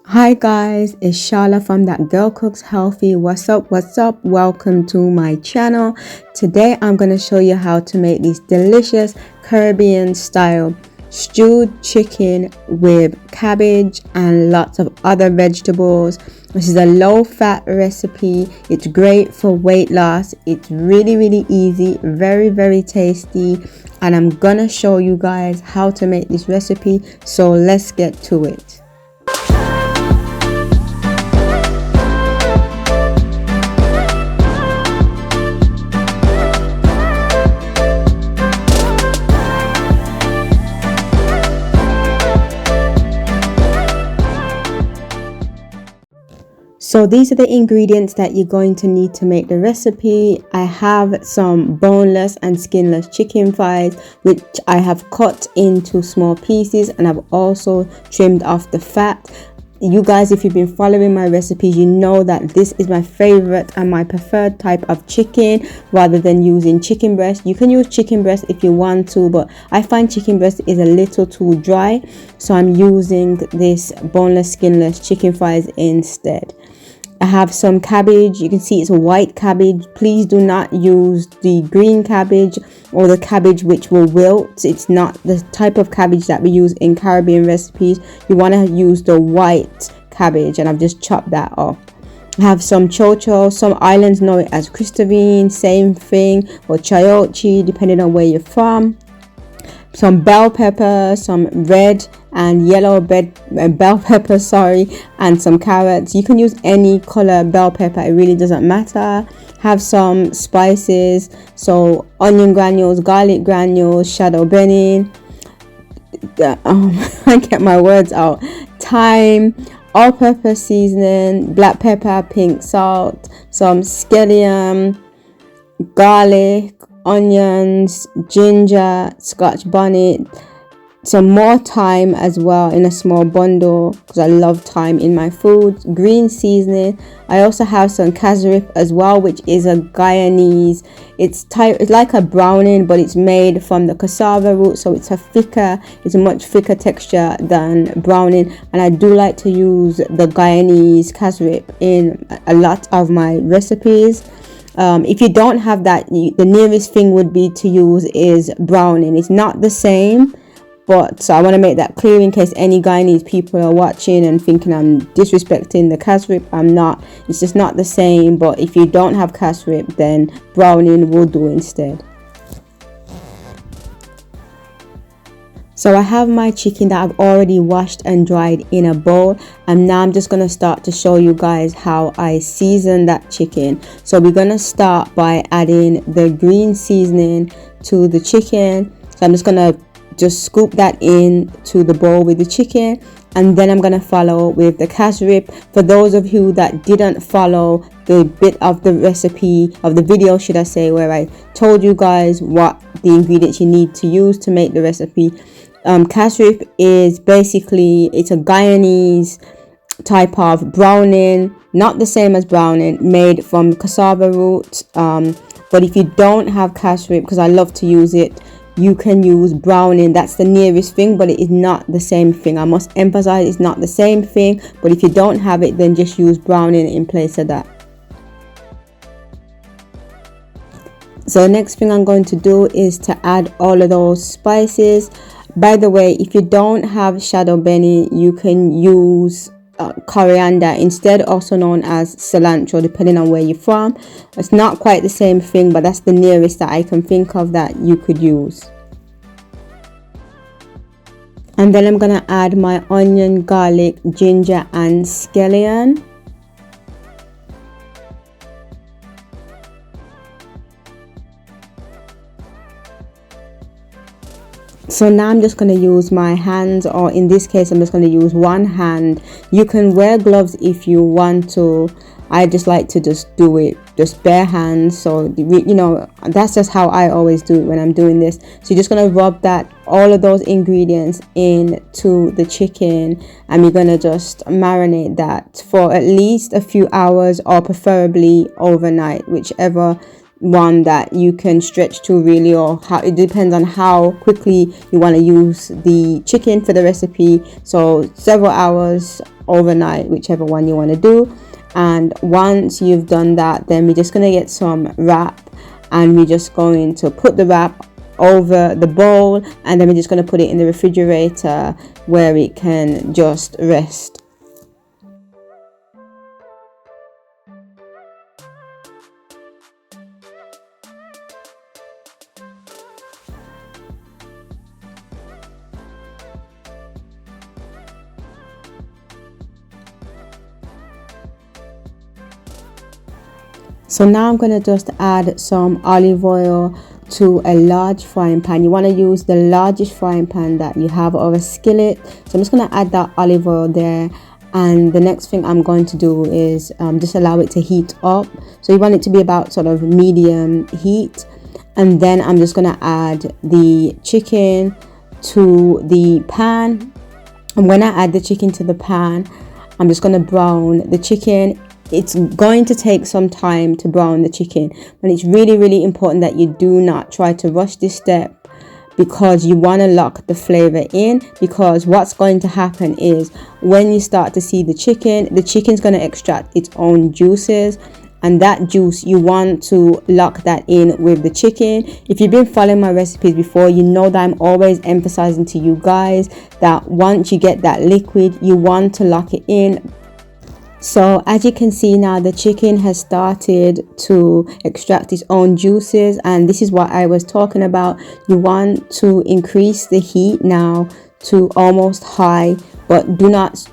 Hi guys, it's Sharla from That Girl Cooks Healthy. What's up? Welcome to my channel. Today I'm going to show you how to make these delicious Caribbean style stewed chicken with cabbage and lots of other vegetables. This is a low fat recipe. It's great for weight loss. It's really easy, very tasty, and I'm going to show you guys how to make this recipe. So let's get to it. So these are the ingredients that you're going to need to make the recipe. I have some boneless and skinless chicken thighs, which I have cut into small pieces, and I've also trimmed off the fat. You guys, if you've been following my recipes, you know that this is my favorite and my preferred type of chicken rather than using chicken breast. You can use chicken breast if you want to, but I find chicken breast is a little too dry, so I'm using this boneless skinless chicken thighs instead. I have some cabbage. You can see it's a white cabbage. Please do not use the green cabbage or the cabbage which will wilt. It's not the type of cabbage that we use in Caribbean recipes. You want to use the white cabbage, and I've just chopped that up. I have some chocho. Some islands know it as Christavine, same thing, or chayote, depending on where you're from. Some bell pepper, some red and yellow bell pepper, and some carrots. You can use any color bell pepper, it really doesn't matter. Have some spices, so onion granules, garlic granules, shadow benning, I get my words out, thyme, all-purpose seasoning, black pepper, pink salt, some scallion, garlic, onions, ginger, scotch bonnet, some more thyme as well in a small bundle because I love thyme in my food, green seasoning. I also have some casarip as well, which is a Guyanese. It's like a browning, but it's made from the cassava root, so it's a much thicker texture than browning, and I do like to use the Guyanese casarip in a lot of my recipes. If you don't have that, the nearest thing would be to use is browning. It's not the same, but so I want to make that clear in case any Guyanese people are watching and thinking I'm disrespecting the casarip. I'm not. It's just not the same, but if you don't have casarip, then browning will do instead. So I have my chicken that I've already washed and dried in a bowl, and now I'm just going to start to show you guys how I season that chicken. So we're going to start by adding the green seasoning to the chicken. So I'm just going to scoop that in to the bowl with the chicken, and then I'm going to follow with the casarip. For those of you that didn't follow the bit of the recipe, of the video should I say, where I told you guys what the ingredients you need to use to make the recipe, casarip is basically, it's a Guyanese type of browning, not the same as browning, made from cassava root, but if you don't have casarip, because I love to use it, you can use browning. That's the nearest thing, but it is not the same thing. I must emphasize, it's not the same thing, but if you don't have it, then just use browning in place of that. So the next thing I'm going to do is to add all of those spices. By the way, if you don't have shadow benning, you can use coriander instead, also known as cilantro, depending on where you're from. It's not quite the same thing, but that's the nearest that I can think of that you could use. And then I'm gonna add my onion, garlic, ginger and scallion. So now I'm just going to use my hands, or in this case I'm just going to use one hand. You can wear gloves if you want to. I just like to just do it just bare hands, so you know, that's just how I always do it when I'm doing this. So you're just going to rub that, all of those ingredients into the chicken, and you're going to just marinate that for at least a few hours, or preferably overnight, whichever one that you can stretch to really, or how it depends on how quickly you want to use the chicken for the recipe. So several hours, overnight, whichever one you want to do. And once you've done that, then we're just going to get some wrap, and we're just going to put the wrap over the bowl, and then we're just going to put it in the refrigerator where it can just rest. So now I'm going to just add some olive oil to a large frying pan. You want to use the largest frying pan that you have, or a skillet. So I'm just going to add that olive oil there, and the next thing I'm going to do is just allow it to heat up. So you want it to be about sort of medium heat, and then I'm just going to add the chicken to the pan. And when I add the chicken to the pan, I'm just going to brown the chicken. It's going to take some time to brown the chicken, but it's really, really important that you do not try to rush this step, because you want to lock the flavor in. Because what's going to happen is when you start to see the chicken's going to extract its own juices, and that juice, you want to lock that in with the chicken. If you've been following my recipes before, you know that I'm always emphasizing to you guys that once you get that liquid, you want to lock it in. So as you can see now, the chicken has started to extract its own juices, and this is what I was talking about. You want to increase the heat now to almost high, but do not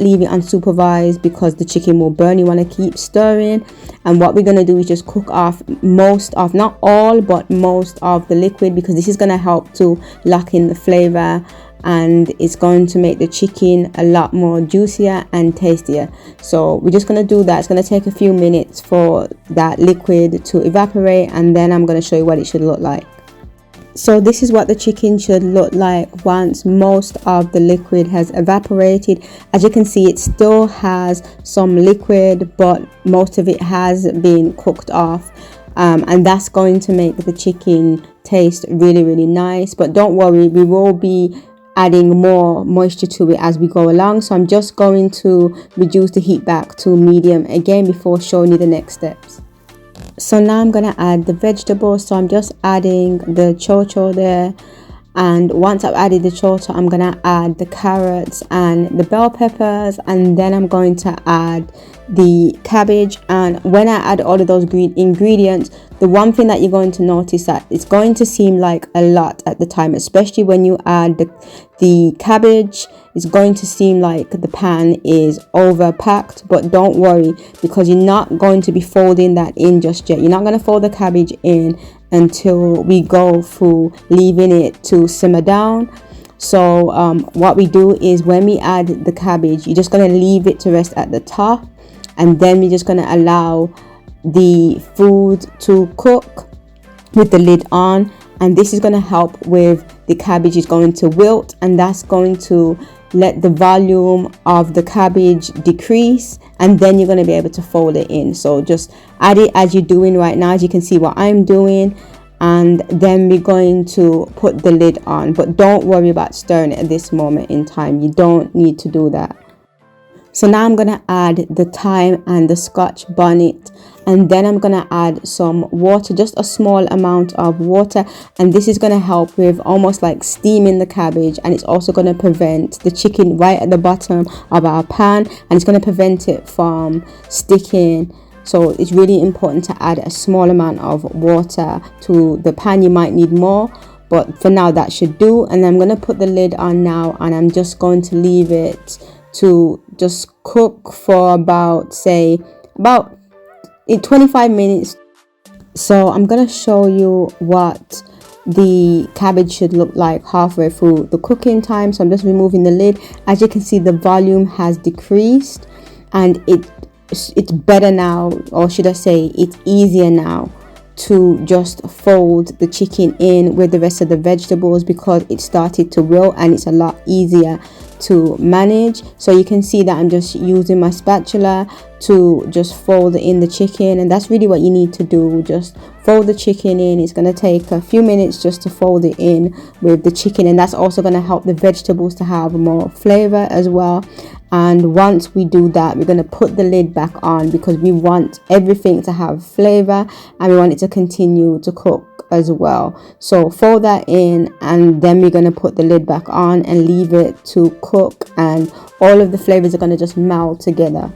leave it unsupervised, because the chicken will burn. You want to keep stirring, and what we're going to do is just cook off most of, not all, but most of the liquid, because this is going to help to lock in the flavor, and it's going to make the chicken a lot more juicier and tastier. So we're just going to do that. It's going to take a few minutes for that liquid to evaporate, and then I'm going to show you what it should look like. So this is what the chicken should look like once most of the liquid has evaporated. As you can see, it still has some liquid, but most of it has been cooked off, and that's going to make the chicken taste really, really nice. But don't worry, we will be adding more moisture to it as we go along. So I'm just going to reduce the heat back to medium again before showing you the next steps. So now I'm going to add the vegetables. So I'm just adding the chocho there, and once I've added the chocho, I'm going to add the carrots and the bell peppers, and then I'm going to add the cabbage. And when I add all of those ingredients, the one thing that you're going to notice that it's going to seem like a lot at the time, especially when you add the cabbage. It's going to seem like the pan is overpacked, but don't worry, because you're not going to be folding that in just yet. You're not going to fold the cabbage in until we go through leaving it to simmer down. So what we do is when we add the cabbage, you're just going to leave it to rest at the top, and then we're just going to allow the food to cook with the lid on, and this is going to help with the cabbage is going to wilt, and that's going to let the volume of the cabbage decrease, and then you're going to be able to fold it in. So just add it as you're doing right now, as you can see what I'm doing, and then we're going to put the lid on. But don't worry about stirring it at this moment in time. You don't need to do that. So now I'm going to add the thyme and the Scotch bonnet, and then I'm going to add some water, just a small amount of water, and this is going to help with almost like steaming the cabbage, and it's also going to prevent the chicken right at the bottom of our pan, and it's going to prevent it from sticking. So it's really important to add a small amount of water to the pan. You might need more, but for now that should do. And I'm going to put the lid on now, and I'm just going to leave it to just cook for about 25 minutes. So I'm going to show you what the cabbage should look like halfway through the cooking time. So I'm just removing the lid. As you can see, the volume has decreased, and it's better now, or should I say it's easier now to just fold the chicken in with the rest of the vegetables, because it started to wilt, and it's a lot easier to manage. So you can see that I'm just using my spatula to just fold in the chicken, and that's really what you need to do. Just fold the chicken in. It's going to take a few minutes just to fold it in with the chicken, and that's also going to help the vegetables to have more flavor as well. And once we do that, we're going to put the lid back on, because we want everything to have flavor and we want it to continue to cook as well. So fold that in, and then we're going to put the lid back on and leave it to cook, and all of the flavors are going to just meld together.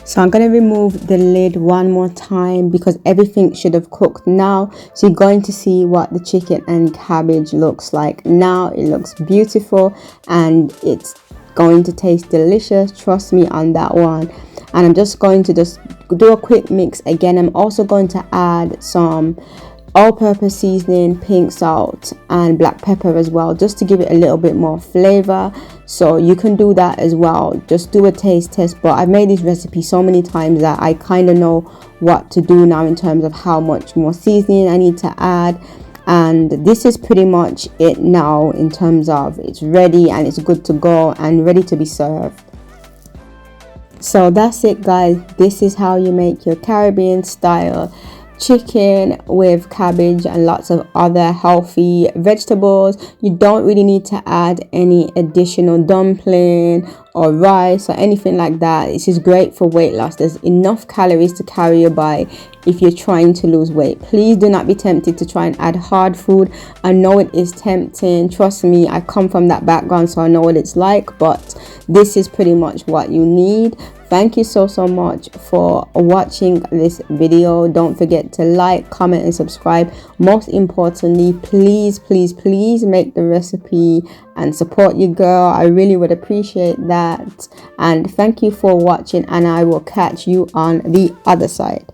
So I'm going to remove the lid one more time, because everything should have cooked now. So you're going to see what the chicken and cabbage looks like now. It looks beautiful and it's going to taste delicious. Trust me on that one. And I'm just going to do a quick mix again. I'm also going to add some all-purpose seasoning, pink salt and black pepper as well, just to give it a little bit more flavor. So you can do that as well. Just do a taste test, but I've made this recipe so many times that I kind of know what to do now in terms of how much more seasoning I need to add. And this is pretty much it now, in terms of it's ready and it's good to go and ready to be served. So that's it, guys. This is how you make your Caribbean style chicken with cabbage and lots of other healthy vegetables. You don't really need to add any additional dumpling or rice or anything like that. This is great for weight loss. There's enough calories to carry you by if you're trying to lose weight. Please do not be tempted to try and add hard food. I know it is tempting. Trust me, I come from that background, so I know what it's like, but this is pretty much what you need. Thank you so much for watching this video. Don't forget to like, comment and subscribe. Most importantly, please make the recipe and support your girl. I really would appreciate that. And thank you for watching, and I will catch you on the other side.